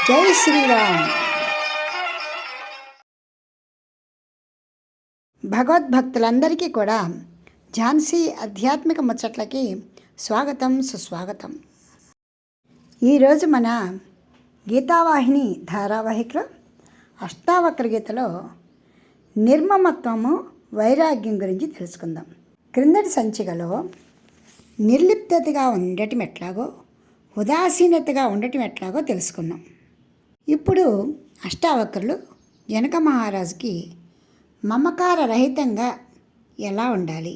జై శ్రీరామ్. భగవద్భక్తులందరికీ కూడా ఝాన్సీ ఆధ్యాత్మిక ముచ్చట్లకి స్వాగతం, సుస్వాగతం. ఈరోజు మన గీతావాహిని ధారావాహికలో అష్టావక్ర గీతలో నిర్మమత్వము, వైరాగ్యం గురించి తెలుసుకుందాం. క్రిందటి సంచికలో నిర్లిప్తతగా ఉండటం ఎట్లాగో, ఉదాసీనతగా ఉండటం ఎట్లాగో తెలుసుకున్నాం. ఇప్పుడు అష్టావక్రులు జనక మహారాజుకి మమకార రహితంగా ఎలా ఉండాలి,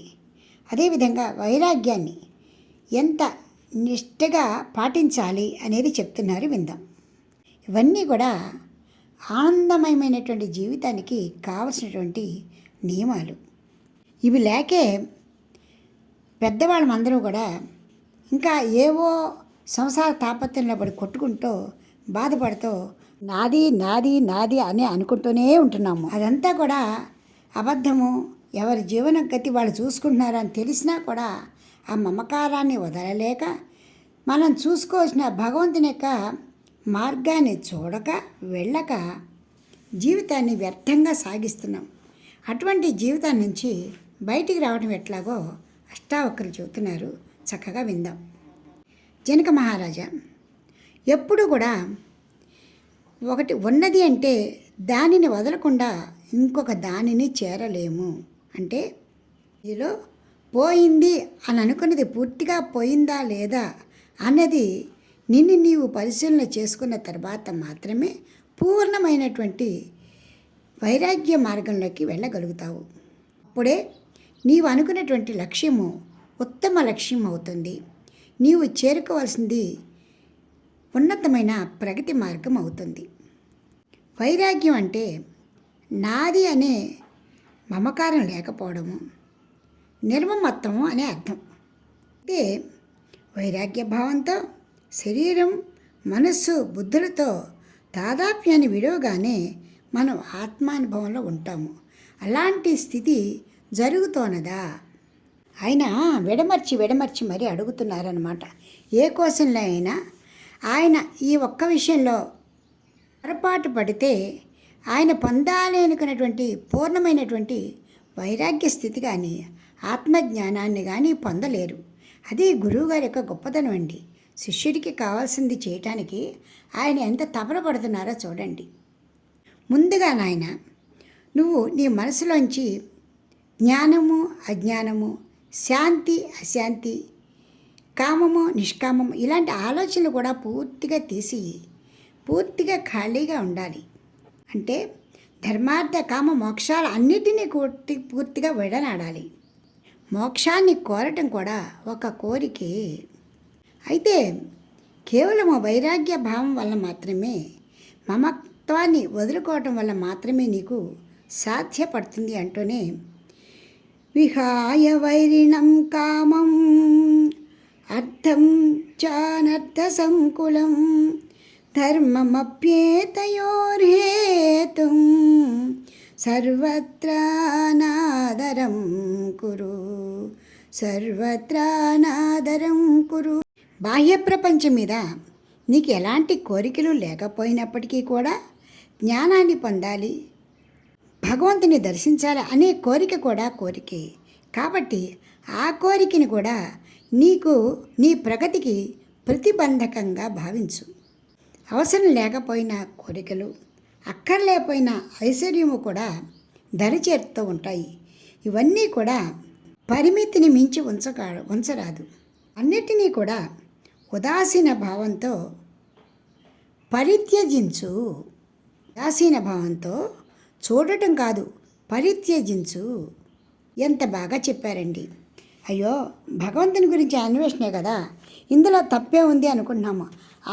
అదేవిధంగా వైరాగ్యాన్ని ఎంత నిష్ఠగా పాటించాలి అనేది చెప్తున్నారు, విందాం. ఇవన్నీ కూడా ఆనందమయమైనటువంటి జీవితానికి కావలసినటువంటి నియమాలు. ఇవి లేకే పెద్దవాళ్ళమందరూ కూడా ఇంకా ఏవో సంసార తాపత్రంలో పడి కొట్టుకుంటూ బాధపడుతూ నాది నాది నాది అని అనుకుంటూనే ఉంటున్నాము. అదంతా కూడా అబద్ధము. ఎవరి జీవన గతి వాళ్ళు చూసుకుంటున్నారని తెలిసినా కూడా ఆ మమకారాన్ని వదలలేక మనం చూసుకోవాల్సిన భగవంతుని యొక్క మార్గాన్ని చూడక వెళ్ళక జీవితాన్ని వ్యర్థంగా సాగిస్తున్నాం. అటువంటి జీవితం నుంచి బయటికి రావడం ఎట్లాగో అష్టావక్రులు చెబుతున్నారు, చక్కగా విందాం. జనక మహారాజా ఎప్పుడు కూడా ఒకటి ఉన్నది అంటే దానిని వదలకుండా ఇంకొక దానిని చేరలేము. అంటే ఇదిలో పోయింది అని అనుకున్నది పూర్తిగా పోయిందా లేదా అన్నది నిన్ను నీవు పరిశీలన చేసుకున్న తర్వాత మాత్రమే పూర్ణమైనటువంటి వైరాగ్య మార్గంలోకి వెళ్ళగలుగుతావు. అప్పుడే నీవు అనుకున్నటువంటి లక్ష్యము ఉత్తమ లక్ష్యం అవుతుంది. నీవు చేరుకోవాల్సింది ఉన్నతమైన ప్రగతి మార్గం అవుతుంది. వైరాగ్యం అంటే నాది అనే మమకారం లేకపోవడము, నిర్మమత్వము అనే అర్థం. అయితే వైరాగ్య భావంతో శరీరం, మనస్సు, బుద్ధులతో తాదాప్యాన్ని విడవగానే మనం ఆత్మానుభవంలో ఉంటాము. అలాంటి స్థితి జరుగుతోన్నదా? ఆయన విడమర్చి మరీ అడుగుతున్నారన్నమాట. ఏ క్వశ్చన్లో అయినా ఆయన ఈ ఒక్క విషయంలో పొరపాటు పడితే ఆయన పొందాలి అనుకున్నటువంటి పూర్ణమైనటువంటి వైరాగ్య స్థితి కానీ ఆత్మజ్ఞానాన్ని కానీ పొందలేరు. అది గురువుగారి యొక్క గొప్పతనం అండి. శిష్యుడికి కావాల్సింది చేయటానికి ఆయన ఎంత తపన పడుతున్నారో చూడండి. ముందుగా నాయన నువ్వు నీ మనసులోంచి జ్ఞానము, అజ్ఞానము, శాంతి, అశాంతి, కామము, నిష్కామము ఇలాంటి ఆలోచనలు కూడా పూర్తిగా తీసి పూర్తిగా ఖాళీగా ఉండాలి. అంటే ధర్మార్థ కామ మోక్షాలు అన్నిటినీ పూర్తిగా విడనాడాలి. మోక్షాన్ని కోరటం కూడా ఒక కోరికే. అయితే కేవలం వైరాగ్య భావం వల్ల మాత్రమే, మమత్వాన్ని వదులుకోవటం వల్ల మాత్రమే నీకు సాధ్యపడుతుంది అంటూనే విహాయ వైరిణం కామం అర్థం చానర్థ సంకులం ధర్మమప్యేతయోర్హేతుం సర్వత్రా నాదరం కురు, సర్వత్రా నాదరం కురు. బాహ్య ప్రపంచం మీద నీకు ఎలాంటి కోరికలు లేకపోయినప్పటికీ కూడా జ్ఞానాన్ని పొందాలి, భగవంతుని దర్శించాలి అనే కోరిక కూడా కోరికే. కాబట్టి ఆ కోరికని కూడా నీకు నీ ప్రగతికి ప్రతిబంధకంగా భావించు. అవసరం లేకపోయిన కోరికలు, అక్కర్లేకపోయిన ఐశ్వర్యము కూడా దరిచేరుతూ ఉంటాయి. ఇవన్నీ కూడా పరిమితిని మించి ఉంచరాదు. అన్నిటినీ కూడా ఉదాసీన భావంతో పరిత్యజించు. ఉదాసీన భావంతో చూడటం కాదు, పరిత్యజించు. ఎంత బాగా చెప్పారండి. అయ్యో భగవంతుని గురించి అన్వేషణే కదా, ఇందులో తప్పే ఉంది అనుకుంటున్నాము.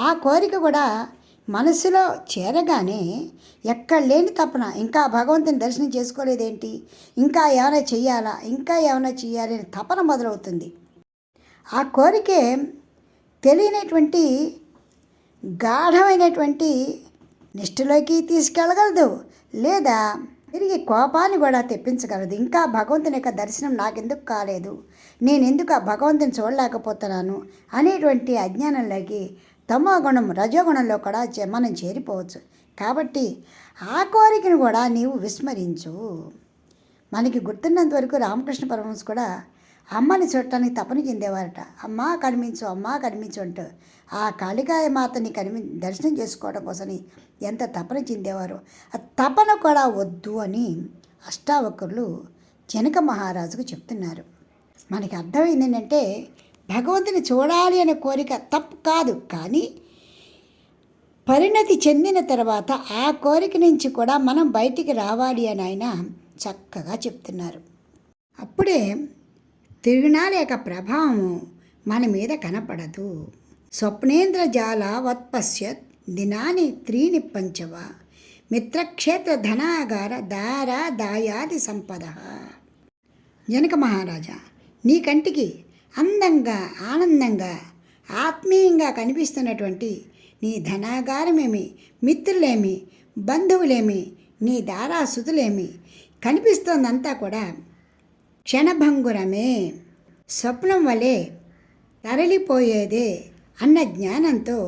ఆ కోరిక కూడా మనసులో చేరగానే ఎక్కడ లేని తపన, ఇంకా భగవంతుని దర్శనం చేసుకోలేదేంటి, ఇంకా ఏమైనా చెయ్యాలి అని తపన మొదలవుతుంది. ఆ కోరికే తెలియనటువంటి గాఢమైనటువంటి నిష్ఠలోకి తీసుకెళ్ళగలదు, లేదా తిరిగి కోపాన్ని కూడా తెప్పించగలదు. ఇంకా భగవంతుని యొక్క దర్శనం నాకెందుకు కాలేదు, నేను ఎందుకు ఆ భగవంతుని చూడలేకపోతున్నాను అనేటువంటి అజ్ఞానంలోకి తమో గుణం రజోగుణంలో కూడా మనం చేరిపోవచ్చు. కాబట్టి ఆ కోరికను కూడా నీవు విస్మరించు. మనకి గుర్తున్నంత వరకు రామకృష్ణ పరమహంస కూడా అమ్మని చూడటానికి తపన చెందేవారట. అమ్మా కనిపించు, అమ్మా కనిపించు అంటూ ఆ కాళికాయ మాతని దర్శనం చేసుకోవడం కోసమని ఎంత తపన చెందేవారో. ఆ తపన కూడా వద్దు అని అష్టావక్రులు జనక మహారాజుకు చెప్తున్నారు. మనకి అర్థమైంది ఏంటంటే భగవంతుని చూడాలి అనే కోరిక తప్పు కాదు, కానీ పరిణతి చెందిన తర్వాత ఆ కోరిక నుంచి కూడా మనం బయటికి రావాలి అని ఆయన చక్కగా చెప్తున్నారు. అప్పుడే త్రిగుణాల యొక్క ప్రభావము మన మీద కనపడదు. స్వప్నేంద్ర జాలావత్పశ్యత్ దినాని త్రీని పంచవ మిత్రక్షేత్ర ధనాగార దారా దాయాది సంపద. జనక మహారాజా, నీ కంటికి అందంగా ఆనందంగా ఆత్మీయంగా కనిపిస్తున్నటువంటి నీ ధనాగారమేమి, మిత్రులేమి, బంధువులేమి, నీ దారాసుతులేమి కనిపిస్తోందంతా కూడా క్షణభంగురమే, స్వప్నం వలె తరలిపోయేదే అన్న జ్ఞానంతో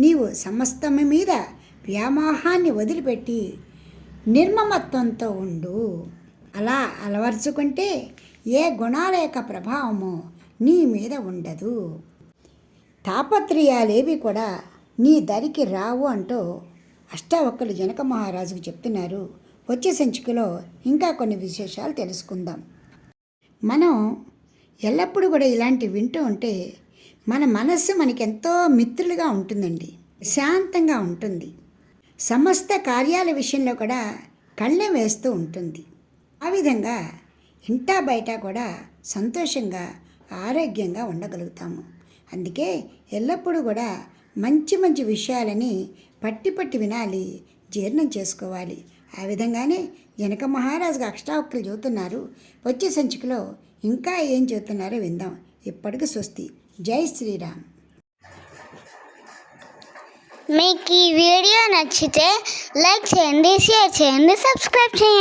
నీవు సమస్తము మీద వ్యామోహాన్ని వదిలిపెట్టి నిర్మమత్వంతో ఉండు. అలా అలవర్చుకుంటే ఏ గుణాల యొక్క ప్రభావము నీ మీద ఉండదు. తాపత్రయాలేవి కూడా నీ దరికి రావు అంటూ అష్టావక్రులు జనక మహారాజుకు చెప్తున్నారు. వచ్చే సంచికలో ఇంకా కొన్ని విశేషాలు తెలుసుకుందాం. మనం ఎల్లప్పుడూ కూడా ఇలాంటివి వింటూ ఉంటే మన మనస్సు మనకెంతో మిత్రులుగా ఉంటుందండి, శాంతంగా ఉంటుంది. సమస్త కార్యాల విషయంలో కూడా కళ్ళెం వేస్తూ ఉంటుంది. ఆ విధంగా ఇంటా బయట కూడా సంతోషంగా ఆరోగ్యంగా ఉండగలుగుతాము. అందుకే ఎల్లప్పుడూ కూడా మంచి మంచి విషయాలని పట్టి వినాలి, జీర్ణం చేసుకోవాలి. ఆ విధంగానే జనక మహారాజుగా అష్టావక్రులు చెబుతున్నారు. వచ్చే సంచికలో ఇంకా ఏం చెబుతున్నారో విందాం. ఇప్పటికి స్వస్తి. జై శ్రీరామ్. మీకు ఈ వీడియో నచ్చితే లైక్ చేయండి, షేర్ చేయండి, సబ్స్క్రైబ్ చేయండి.